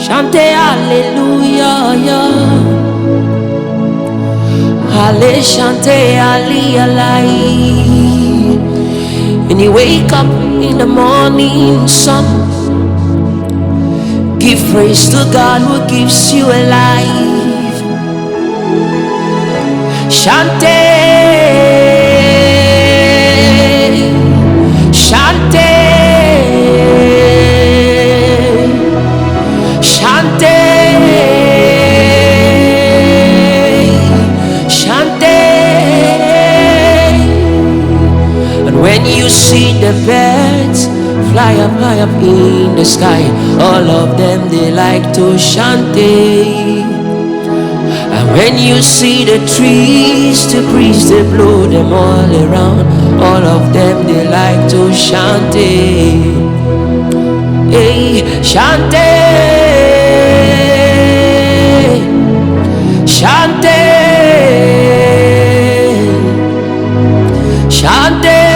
Chante hallelujah, yeah. Halle chante hallelujah. When you wake up in the morning sun, give praise to God who gives you a life. Chante, chante, chante, chante. And when you see the birds fly up in the sky, all of them they like to chante. And when you see the trees, the breeze they blow them all around, all of them they like to chante. Hey, chante, chante, chante.